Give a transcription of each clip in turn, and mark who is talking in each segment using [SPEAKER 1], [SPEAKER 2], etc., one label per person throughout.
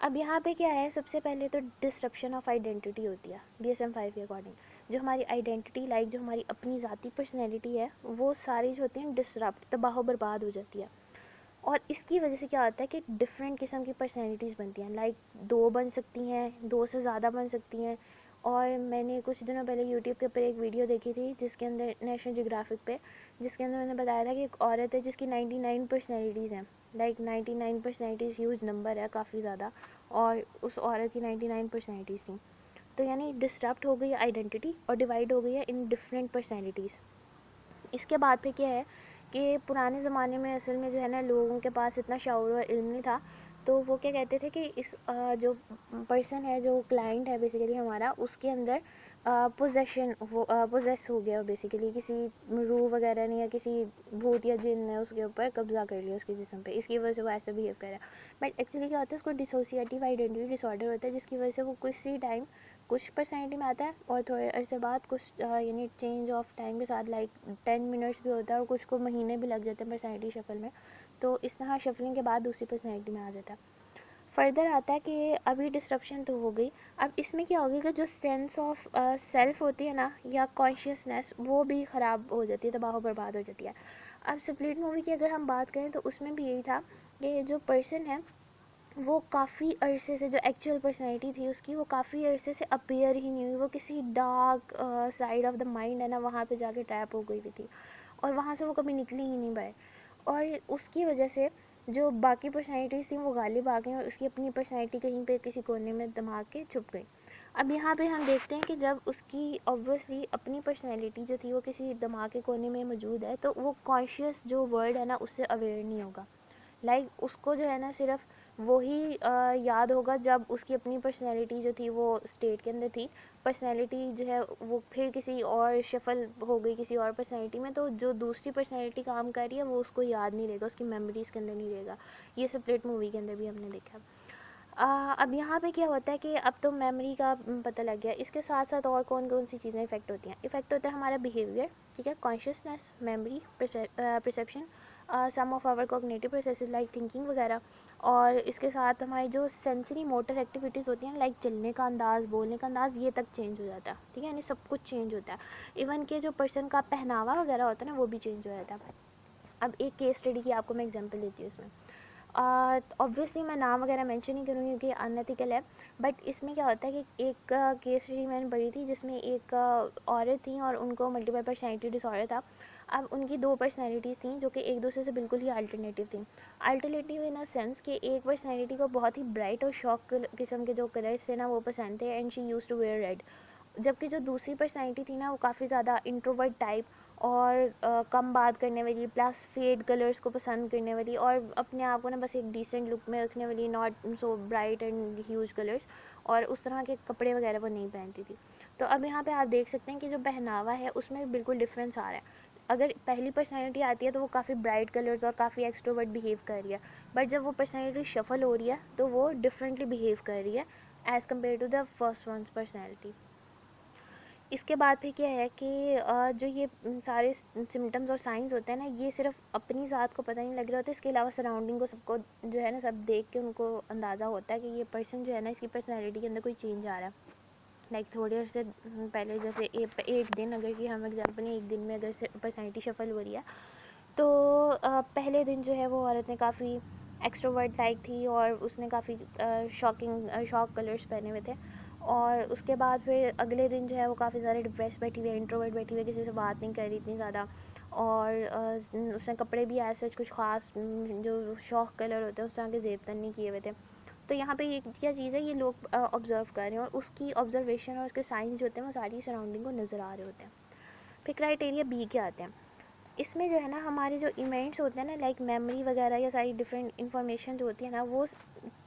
[SPEAKER 1] اب یہاں پہ کیا ہے، سب سے پہلے تو ڈسرپشن آف آئیڈینٹی ہوتی ہے DSM-5 کے اکارڈنگ. جو ہماری آئیڈینٹی لائک جو ہماری اپنی ذاتی پرسنالٹی ہے وہ ساری جو ہوتی ہیں ڈسرپٹ، تباہ و برباد ہو جاتی ہے. اور اس کی وجہ سے کیا ہوتا ہے کہ ڈفرینٹ قسم کی پرسنالٹیز بنتی ہیں، لائک 2 بن سکتی ہیں، 2 سے زیادہ بن سکتی ہیں. اور میں نے کچھ دنوں پہلے یوٹیوب کے اوپر ایک ویڈیو دیکھی تھی جس کے اندر نیشنل جیوگرافک پہ، جس کے اندر میں نے بتایا تھا کہ ایک عورت ہے جس کی 99 پرسنالٹیز ہیں. لائک 99 پرسنالٹیز ہیوج نمبر ہے، کافی زیادہ. اور اس عورت کی 99 پرسنالٹیز تھیں. تو یعنی ڈسٹرپٹ ہو گئی آئیڈینٹی اور ڈیوائڈ ہو گئی ہے ان ڈفرینٹ پرسنالٹیز. اس کے بعد پہ کیا ہے کہ پرانے زمانے میں اصل میں جو ہے نا لوگوں کے پاس اتنا شعور و علم نہیں تھا، تو وہ کیا کہتے تھے کہ اس جو پرسن ہے، جو کلائنٹ ہے بیسیکلی ہمارا، اس کے اندر پوزیشن پوزیس ہو گیا بیسیکلی، کسی روح وغیرہ نے یا کسی بھوت یا جن نے اس کے اوپر قبضہ کر لیا اس کے جسم پہ، اس کی وجہ سے وہ ایسا بہیو کر رہا ہے. بٹ ایکچولی کیا ہوتا ہے، اس کو ڈسوسیٹیو آئیڈینٹی ڈس آرڈر ہوتا ہے، جس کی وجہ سے وہ کسی ٹائم کچھ پرسنالٹی میں آتا ہے اور تھوڑے عرصے بعد کچھ یعنی چینج آف ٹائم کے ساتھ لائک 10 منٹس بھی ہوتا ہے اور کچھ کو مہینے بھی لگ جاتے ہیں پرسنالٹی شفل میں. تو اس طرح شفلنگ کے بعد دوسری پرسنالٹی میں آ جاتا ہے. فردر آتا ہے کہ ابھی ڈسرپشن تو ہو گئی، اب اس میں کیا ہوگی کہ جو سینس آف سیلف ہوتی ہے نا یا کانشیسنیس، وہ بھی خراب ہو جاتی ہے، تباہ و برباد ہو جاتی ہے. اب سپلٹ مووی کی اگر ہم بات کریں تو اس میں بھی یہی تھا کہ جو پرسن ہے وہ کافی عرصے سے، جو ایکچوئل پرسنالٹی تھی اس کی، وہ کافی عرصے سے اپیئر ہی نہیں ہوئی، وہ کسی dark side of the mind ہے نا وہاں پہ جا کے ٹریپ ہو گئی ہوئی تھی اور وہاں سے وہ کبھی نکلی ہی نہیں باہر. اور اس کی وجہ سے جو باقی پرسنالٹیز تھیں وہ غالب آ گئیں اور اس کی اپنی پرسنالٹی کہیں پہ کسی کونے میں دماغ کے چھپ گئی. اب یہاں پہ ہم دیکھتے ہیں کہ جب اس کی اوبویسلی اپنی پرسنالٹی جو تھی وہ کسی دماغ کے کونے میں موجود ہے، تو وہ کانشیس جو ورڈ ہے نا اس سے اویئر نہیں ہوگا. لائک اس کو جو ہے نا صرف وہی یاد ہوگا جب اس کی اپنی پرسنالٹی جو تھی وہ اسٹیٹ کے اندر تھی. پرسنالٹی جو ہے وہ پھر کسی اور شفل ہو گئی کسی اور پرسنالٹی میں، تو جو دوسری پرسنالٹی کام کر رہی ہے وہ اس کو یاد نہیں رہے گا، اس کی میموریز کے اندر نہیں رہے گا. یہ سپلٹ مووی کے اندر بھی ہم نے دیکھا. اب یہاں پہ کیا ہوتا ہے کہ اب تو میموری کا پتہ لگ گیا، اس کے ساتھ ساتھ اور کون کون سی چیزیں افیکٹ ہوتی ہیں. افیکٹ ہوتا ہے ہمارا بیہیویئر، ٹھیک ہے، consciousness, memory, perception, some of our cognitive processes like thinking وغیرہ. اور اس کے ساتھ ہماری جو سینسری موٹر ایکٹیویٹیز ہوتی ہیں لائک چلنے کا انداز، بولنے کا انداز، یہ تک چینج ہو جاتا ہے، ٹھیک ہے، یعنی سب کچھ چینج ہوتا ہے. ایون کہ جو پرسن کا پہناوا وغیرہ ہوتا ہے نا وہ بھی چینج ہو جاتا ہے. اب ایک کیس اسٹڈی کی آپ کو میں ایگزامپل دیتی ہوں اس میں. اوبویسلی میں نام وغیرہ مینشن نہیں کروں گی کیونکہ انیتھیکل ہے، بٹ اس میں کیا ہوتا ہے کہ ایک کیس اسٹڈی میں نے پڑھی تھی جس میں ایک عورت تھیں اور ان کو ملٹیپل پرسنالٹی ڈس آرڈر تھا. اب ان کی 2 پرسنالٹیز تھیں جو کہ ایک دوسرے سے بالکل ہی الٹرنیٹیو تھیں. الٹرنیٹیو ان اے سینس کہ ایک پرسنالٹی کو بہت ہی برائٹ اور شاک قسم کے جو کلرس تھے نا وہ پسند تھے، and she use to wear red. جبکہ جو دوسری پرسنالٹی تھی نا وہ کافی زیادہ انٹروورٹ ٹائپ اور کم بات کرنے والی، پلس فیڈ کلرز کو پسند کرنے والی اور اپنے آپ کو نا بس ایک ڈیسنٹ لک میں رکھنے والی، not so bright and huge colours, اور اس طرح کے کپڑے وغیرہ وہ نہیں پہنتی تھی. تو اب یہاں پہ آپ دیکھ سکتے ہیں کہ جو پہناوا ہے اس میں بالکل ڈفرینس آ رہا ہے. اگر پہلی پرسنالٹی آتی ہے تو وہ کافی برائٹ کلرز اور کافی ایکسٹروورٹ بیہیو کر رہی ہے، بٹ جب وہ پرسنالٹی شفل ہو رہی ہے تو وہ ڈفرینٹلی بیہیو کر رہی ہے as compared to the first one's personality. اس کے بعد پھر کیا ہے کہ جو یہ سارے سمٹمز اور سائنز ہوتے ہیں نا، یہ صرف اپنی ذات کو پتہ نہیں لگ رہا ہوتا، اس کے علاوہ سراؤنڈنگ کو سب کو جو ہے نا سب دیکھ کے ان کو اندازہ ہوتا ہے کہ یہ پرسن جو ہے نا اس کی پرسنالٹی کے اندر کوئی چینج آ رہا ہے. لائک تھوڑے عرصے پہلے جیسے ایک دن اگر کہ ہم ایگزامپل ہیں، ایک دن میں اگر پرسنالٹی شفل ہو رہی ہے تو پہلے دن جو ہے وہ عورت نے کافی ایکسٹروورٹ لائک تھی اور اس نے کافی شاک کلرز پہنے ہوئے تھے، اور اس کے بعد پھر اگلے دن جو ہے وہ کافی زیادہ ڈپریس بیٹھی ہوئی ہے، انٹروورٹ بیٹھی ہوئی ہے، کسی سے بات نہیں کر رہی اتنی زیادہ، اور اس نے کپڑے بھی ایسے کچھ خاص جو شوق کلر ہوتے ہیں اس طرح کے زیب تن نہیں کیے ہوئے تھے. تو یہاں پہ یہ کیا چیز ہے، یہ لوگ آبزرو کر رہے ہیں اور اس کی آبزرویشن اور اس کے سائنس جو ہوتے ہیں وہ ساری سراؤنڈنگ کو نظر آ رہے ہوتے ہیں. پھر کرائٹیریا بی کے آتے ہیں. اس میں جو ہے نا ہمارے جو ایونٹس ہوتے ہیں نا لائک میموری وغیرہ یا ساری ڈفرینٹ انفارمیشن جو ہوتی ہے نا وہ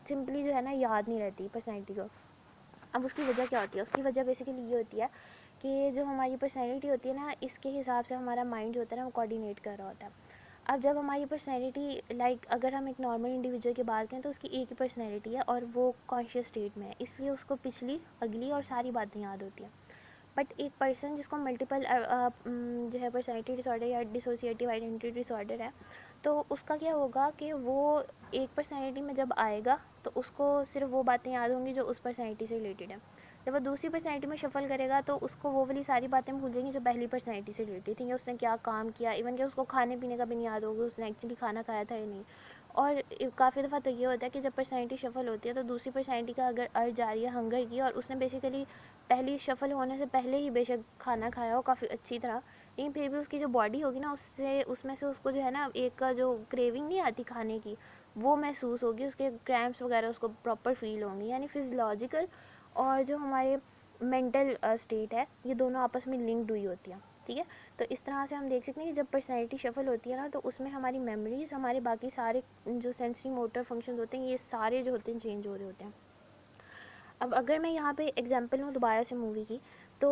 [SPEAKER 1] سمپلی جو ہے نا یاد نہیں رہتی پرسنالٹی کو. اب اس کی وجہ کیا ہوتی ہے؟ اس کی وجہ بیسیکلی یہ ہوتی ہے کہ جو ہماری پرسنالٹی ہوتی ہے نا اس کے حساب سے ہمارا مائنڈ جو ہوتا ہے نا وہ کوآرڈینیٹ کر رہا ہوتا ہے. اب جب ہماری پرسنالٹی لائک اگر ہم ایک نارمل انڈیویجول کی بات کریں تو اس کی ایک ہی پرسنالٹی ہے اور وہ کانشیس اسٹیٹ میں ہے، اس لیے اس کو پچھلی اگلی اور ساری باتیں یاد ہوتی ہیں. بٹ ایک پرسن جس کو ملٹیپل جو ہے پرسنالٹی ڈس آرڈر یا ڈسوسیٹیو آئیڈینٹی ڈس آرڈر ہے، تو اس کا کیا ہوگا کہ وہ ایک پرسنالٹی میں جب آئے گا تو اس کو صرف وہ باتیں یاد ہوں گی جو اس پرسنالٹی سے ریلیٹڈ ہیں. جب وہ دوسری پرسنالٹی میں شفل کرے گا تو اس کو وہ والی ساری باتیں بھول جائیں گی جو پہلی پرسنالٹی سے ریلیٹڈ تھیں, کہ اس نے کیا کام کیا, ایون کہ اس کو کھانے پینے کا بھی نہیں یاد ہوگا اس نے ایکچولی کھانا کھایا تھا یا نہیں. اور کافی دفعہ تو یہ ہوتا ہے کہ جب پرسنالٹی شفل ہوتی ہے تو دوسری پرسنالٹی کا اگر ارج آ رہی ہے ہنگر کی, اور اس نے بیسیکلی پہلی شفل ہونے سے پہلے ہی بے شک کھانا کھایا ہو کافی اچھی طرح, لیکن پھر بھی اس کی جو باڈی ہوگی نا اس میں سے اس کو جو ہے نا ایک جو کریونگ نہیں آتی کھانے کی, وہ محسوس ہوگی, اس کے کریمپس وغیرہ اس کو پراپر فیل ہوں گی. یعنی فزیولوجیکل اور جو ہمارے مینٹل اسٹیٹ ہے یہ دونوں آپس میں لنکڈ ہوئی ہوتی ہیں. ٹھیک ہے, تو اس طرح سے ہم دیکھ سکتے ہیں کہ جب پرسنالٹی شفل ہوتی ہے نا تو اس میں ہماری میموریز, ہمارے باقی سارے جو سینسری موٹر فنکشنز ہوتے ہیں یہ سارے جو ہوتے ہیں چینج ہو رہے ہوتے ہیں. اب اگر میں یہاں پہ ایگزامپل لوں دوبارہ سے مووی کی, تو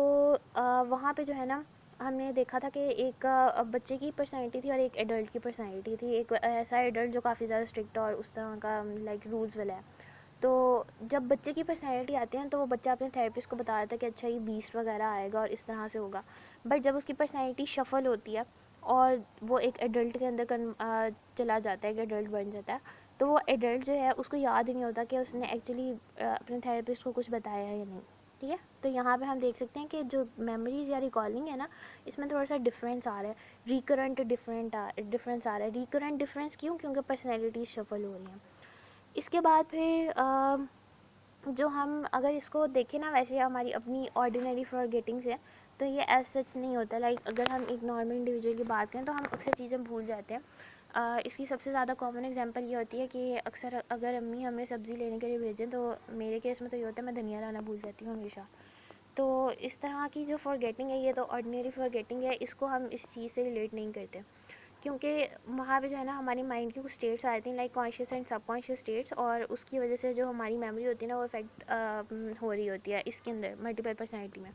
[SPEAKER 1] وہاں پہ جو ہے نا ہم نے دیکھا تھا کہ ایک بچے کی پرسنالٹی تھی اور ایک ایڈلٹ کی پرسنالٹی تھی. ایک ایسا ایڈلٹ جو کافی زیادہ اسٹرکٹ اور اس طرح کا لائک رولز والا ہے. تو جب بچے کی پرسنالٹی آتی ہے تو وہ بچہ اپنے تھراپسٹ کو بتا دیتا ہے کہ اچھا یہ بیسٹ وغیرہ آئے گا اور اس طرح سے ہوگا. بٹ جب اس کی پرسنالٹی شفل ہوتی ہے اور وہ ایک ایڈلٹ کے اندر چلا جاتا ہے, ایک ایڈلٹ بن جاتا ہے, تو وہ ایڈلٹ جو ہے اس کو یاد ہی نہیں ہوتا کہ اس نے ایکچولی اپنے تھراپسٹ کو کچھ بتایا ہے یا نہیں. ٹھیک ہے, تو یہاں پہ ہم دیکھ سکتے ہیں کہ جو میموریز یا ریکالنگ ہے نا اس میں تھوڑا سا ڈفرینس آ رہا ہے, ریکرنٹ ڈفرینس آ رہا ہے. ریکرنٹ ڈفرینس کیوں؟ کیونکہ پرسنالٹیز شفل ہو رہی ہیں. اس کے بعد پھر جو ہم اگر اس کو دیکھیں نا ویسے ہماری اپنی آرڈینری فارگیٹنگس ہے تو یہ ایز سچ نہیں ہوتا. لائک اگر ہم ایک نارمل انڈیویجول کی بات کریں تو ہم اکثر چیزیں بھول جاتے ہیں. اس کی سب سے زیادہ کامن ایگزامپل یہ ہوتی ہے کہ اکثر اگر امی ہمیں سبزی لینے کے لیے بھیجیں تو میرے کیس میں تو یہ ہوتا ہے میں دھنیا لانا بھول جاتی ہوں ہمیشہ. تو اس طرح کی جو فارگیٹنگ ہے یہ تو آرڈینری فارگیٹنگ ہے, اس کو ہم اس چیز سے ریلیٹ نہیں کرتے کیونکہ وہاں پہ جو ہے نا ہماری مائنڈ کی کچھ اسٹیٹس آتی ہیں like conscious and subconscious states, اور اس کی وجہ سے جو ہماری میموری ہوتی ہے نا وہ افیکٹ ہو رہی ہوتی ہے اس کے اندر ملٹیپل پرسنالٹی میں.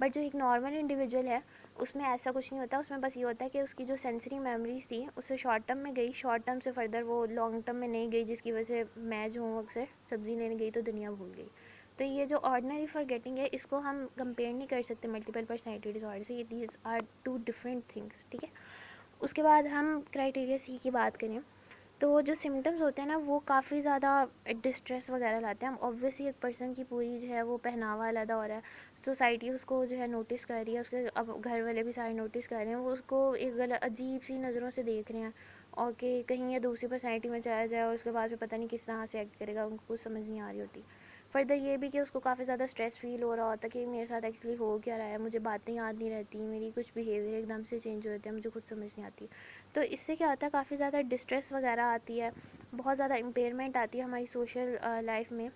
[SPEAKER 1] بٹ جو ایک نارمل انڈیویجول ہے اس میں ایسا کچھ نہیں ہوتا. اس میں بس یہ ہوتا ہے کہ اس کی جو سینسری میموریز تھی اس سے شارٹ ٹرم میں گئی, شارٹ ٹرم سے فردر وہ لانگ ٹرم میں نہیں گئی, جس کی وجہ سے میں جو ہوں اکثر سبزی لینے گئی تو دنیا بھول گئی. تو یہ جو آرڈنری فارگیٹنگ ہے اس کو ہم کمپیئر نہیں کر سکتے ملٹیپل پرسنالٹی ڈس آرڈر سے. یہ these are two different things. ٹھیک ہے, اس کے بعد ہم کرائٹیریا سی کی بات کریں تو جو سمٹمز ہوتے ہیں نا وہ کافی زیادہ ڈسٹریس وغیرہ لاتے ہیں. ہم اوبویسلی ایک پرسن کی پوری جو ہے وہ پہناوا علیحدہ ہو رہا ہے, سوسائٹی اس کو جو ہے نوٹس کر رہی ہے, اس کے اب گھر والے بھی سارے نوٹس کر رہے ہیں, وہ اس کو ایک عجیب سی نظروں سے دیکھ رہے ہیں, اور کہ کہیں یہ دوسری پرسنالٹی میں چلا جائے اور اس کے بعد پھر پتہ نہیں کس طرح سے ایکٹ کرے گا, ان کو کچھ سمجھ نہیں آ رہی ہوتی. فردر یہ بھی کہ اس کو کافی زیادہ اسٹریس فیل ہو رہا ہوتا ہے کہ میرے ساتھ ایکچولی ہو کیا رہا ہے, مجھے باتیں یاد نہیں رہتی, میری کچھ بیہیویئر ایک دم سے چینج ہو جاتے ہیں, مجھے خود سمجھ نہیں آتی. تو اس سے کیا ہوتا ہے کافی زیادہ ڈسٹریس وغیرہ آتی ہے, بہت زیادہ امپیئرمنٹ آتی ہے ہماری سوشل لائف میں,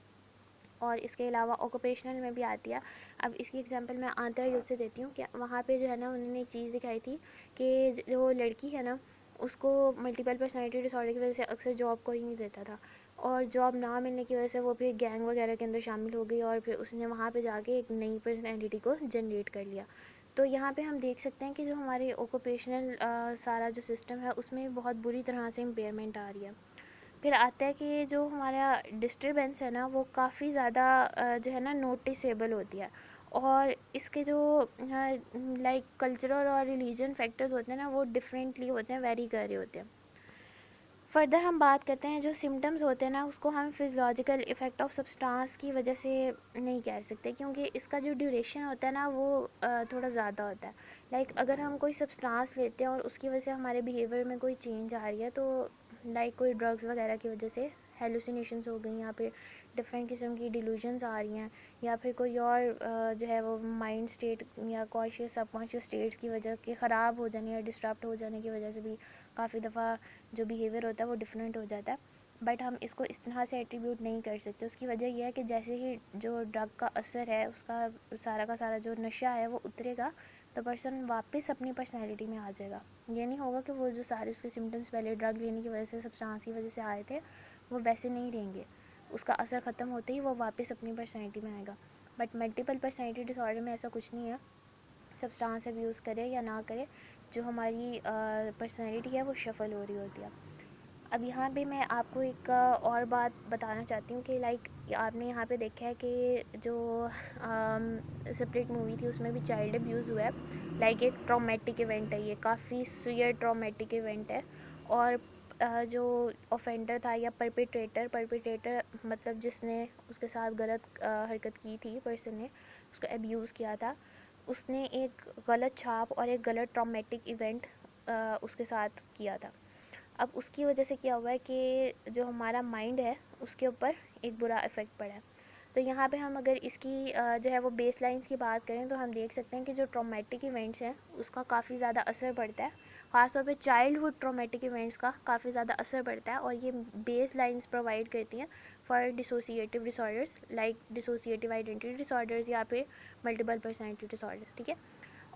[SPEAKER 1] اور اس کے علاوہ آکوپیشنل میں بھی آتی ہے. اب اس کی ایگزامپل میں آنترا یوگ سے دیتی ہوں کہ وہاں پہ جو ہے نا انہوں نے ایک چیز دکھائی تھی کہ جو لڑکی ہے نا اس کو ملٹیپل پرسنالٹی ڈس آرڈر کی وجہ سے اکثر جاب کوئی نہیں دیتا تھا, اور جاب نہ ملنے کی وجہ سے وہ پھر گینگ وغیرہ کے اندر شامل ہو گئی, اور پھر اس نے وہاں پہ جا کے ایک نئی پرسنالٹی کو جنریٹ کر لیا. تو یہاں پہ ہم دیکھ سکتے ہیں کہ جو ہمارے آکوپیشنل سارا جو سسٹم ہے اس میں بہت بری طرح سے امپیئرمنٹ آ رہی ہے. پھر آتا ہے کہ جو ہمارا ڈسٹربینس ہے نا وہ کافی زیادہ جو ہے نا نوٹسیبل ہوتی ہے, اور اس کے جو لائک کلچرل اور ریلیجن فیکٹرز ہوتے ہیں نا وہ ڈفرینٹلی ہوتے ہیں, ویری کر رہے ہوتے ہیں. فردر ہم بات کرتے ہیں جو سمٹمز ہوتے ہیں نا اس کو ہم فزیولوجیکل افیکٹ آف سبسٹانس کی وجہ سے نہیں کہہ سکتے, کیونکہ اس کا جو ڈیوریشن ہوتا ہے نا وہ تھوڑا زیادہ ہوتا ہے. لائک اگر ہم کوئی سبسٹانس لیتے ہیں اور اس کی وجہ سے ہمارے بیہیویئر میں کوئی چینج آ رہی ہے, تو لائک کوئی ڈرگس وغیرہ کی وجہ سے ہیلوسینیشنز ہو گئی, یا پھر ڈفرینٹ قسم کی ڈیلوژنز آ رہی ہیں, یا پھر کوئی اور جو ہے وہ مائنڈ اسٹیٹ یا کانشیس سب کانشیس اسٹیٹس کی وجہ کے خراب ہو جانے یا ڈسٹرپٹ ہو جانے کی وجہ سے بھی کافی دفعہ جو بیہیویئر ہوتا ہے وہ ڈفرینٹ ہو جاتا ہے. بٹ ہم اس کو اس طرح سے ایٹریبیوٹ نہیں کر سکتے. اس کی وجہ یہ ہے کہ جیسے ہی جو ڈرگ کا اثر ہے اس کا سارا جو نشہ ہے وہ اترے گا تو پرسن واپس اپنی پرسنالٹی میں آ جائے گا. یہ نہیں ہوگا کہ وہ جو سارے اس کے سمٹمس پہلے ڈرگ لینے کی وجہ سے سبسٹانس کی وجہ سے آئے تھے وہ ویسے نہیں رہیں گے, اس کا اثر ختم ہوتے ہی وہ واپس اپنی پرسنالٹی میں آئے گا. But multiple personality disorder میں ایسا کچھ نہیں ہے, سبسٹانس ابیوز کرے یا نہ کرے جو ہماری پرسنالٹی ہے وہ شفل ہو رہی ہوتی ہے. اب یہاں پہ میں آپ کو ایک اور بات بتانا چاہتی ہوں کہ لائک آپ نے یہاں پہ دیکھا ہے کہ جو سپریٹ مووی تھی اس میں بھی چائلڈ ابیوز ہوا ہے, لائک ایک ٹرامیٹک ایونٹ ہے, یہ کافی سویئر ٹرامیٹک ایونٹ ہے, اور جو اوفینڈر تھا یا پرپیٹریٹر مطلب جس نے اس کے ساتھ غلط حرکت کی تھی، پرسن نے اس کو ابیوز کیا تھا، اس نے ایک غلط چھاپ اور ایک غلط ٹرامیٹک ایونٹ اس کے ساتھ کیا تھا. اب اس کی وجہ سے کیا ہوا ہے کہ جو ہمارا مائنڈ ہے اس کے اوپر ایک برا افیکٹ پڑا ہے. تو یہاں پہ ہم اگر اس کی جو ہے وہ بیس لائنز کی بات کریں تو ہم دیکھ سکتے ہیں کہ جو ٹرامیٹک ایونٹس ہیں اس کا کافی زیادہ اثر پڑتا ہے، خاص طور پہ چائلڈ ہوڈ ٹرامیٹک ایونٹس کا کافی زیادہ اثر پڑتا ہے، اور یہ بیس لائنز پرووائڈ کرتی ہیں for dissociative disorders like dissociative identity disorders یا پھر ملٹیپل پرسنالٹی ڈسارڈر. ٹھیک ہے.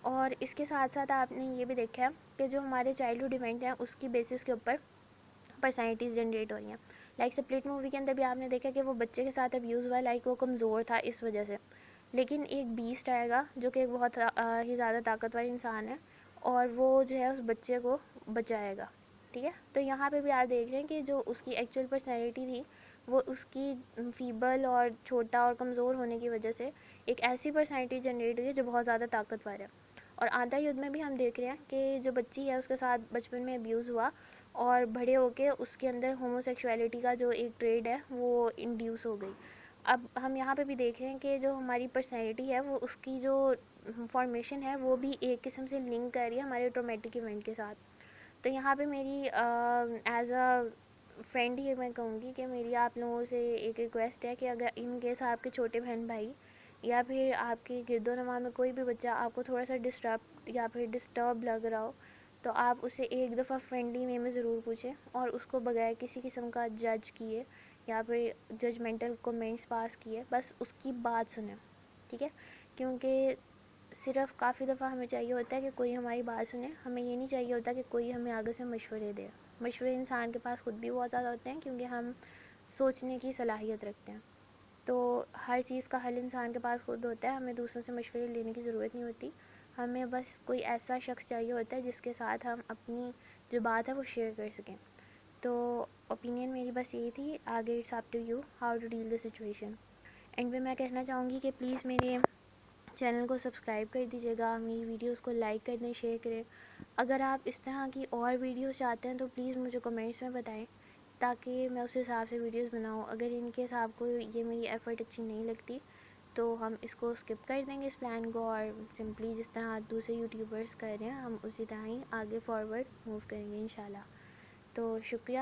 [SPEAKER 1] اور اس کے ساتھ ساتھ آپ نے یہ بھی دیکھا ہے کہ جو ہمارے چائلڈ ہوڈ ایونٹ ہیں اس کی بیسس کے اوپر پرسنالٹیز جنریٹ ہو رہی ہیں. لائک سپلٹ مووی کے اندر بھی آپ نے دیکھا کہ وہ بچے کے ساتھ ابیوز ہوا، لائک وہ کمزور تھا اس وجہ سے، لیکن ایک بیسٹ آئے گا جو کہ ایک بہت ہی زیادہ طاقتور انسان ہے، اور وہ جو ہے اس بچے کو بچائے گا. ٹھیک ہے. تو یہاں پہ بھی آپ دیکھ رہے ہیں کہ جو اس کی ایکچوئل پرسنالٹی تھی وہ اس کی فیبل اور چھوٹا اور کمزور ہونے کی وجہ سے ایک ایسی پرسنالٹی جنریٹ ہوئی ہے جو بہت زیادہ طاقتور ہے. اور آدھا یدھ میں بھی ہم دیکھ رہے ہیں کہ جو بچی ہے اس کے ساتھ بچپن میں ابیوز ہوا اور بڑے ہو کے اس کے اندر ہومو سیکشولیٹی کا جو ایک ٹریڈ ہے وہ انڈیوس ہو گئی. اب ہم یہاں پہ بھی دیکھ رہے ہیں کہ جو ہماری پرسنالٹی ہے وہ اس کی جو فارمیشن ہے وہ بھی ایک قسم سے لنک کر رہی ہے ہمارے ٹرومیٹک ایونٹ کے ساتھ. تو یہاں پہ میری ایز اے فرینڈ ہی میں کہوں گی کہ میری آپ لوگوں سے ایک ریکویسٹ ہے کہ اگر ان کیس آپ کے چھوٹے بہن بھائی یا پھر آپ کی گرد و نواح میں کوئی بھی بچہ آپ کو تھوڑا سا ڈسٹرب لگ رہا ہو تو آپ اسے ایک دفعہ فرینڈلی وے میں ضرور پوچھیں، اور اس کو بغیر کسی قسم کا جج کیے یا پھر ججمنٹل کومنٹس پاس کیے بس اس کی بات سنیں. ٹھیک ہے. کیونکہ صرف کافی دفعہ ہمیں چاہیے ہوتا ہے کہ کوئی ہماری بات سنے، ہمیں یہ نہیں چاہیے ہوتا کہ کوئی ہمیں آگے سے مشورے دے. مشورے انسان کے پاس خود بھی بہت زیادہ ہوتے ہیں کیونکہ ہم سوچنے کی صلاحیت رکھتے ہیں، تو ہر چیز کا حل انسان کے پاس خود ہوتا ہے، ہمیں دوسروں سے مشورے لینے کی ضرورت نہیں ہوتی. ہمیں بس کوئی ایسا شخص چاہیے ہوتا ہے جس کے ساتھ ہم اپنی جو بات ہے وہ شیئر کر سکیں. تو اوپینین میری بس یہی تھی. آگے it's up to you how to deal the situation. And میں کہنا چاہوں گی کہ پلیز میرے چینل کو سبسکرائب کر دیجیے گا، میری ویڈیوز کو لائک کر دیں، شیئر کریں. اگر آپ اس طرح کی اور ویڈیوز چاہتے ہیں تو پلیز مجھے کمنٹس میں بتائیں تاکہ میں اس حساب سے ویڈیوز بناؤں. اگر ان کیس آپ کو یہ میری ایفرٹ اچھی نہیں لگتی تو ہم اس کو اسکپ کر دیں گے اس پلان کو، اور سمپلی جس طرح دوسرے یوٹیوبرس کر رہے ہیں ہم اسی طرح ہی آگے فارورڈ موو کریں گے انشاءاللہ. تو شکریہ.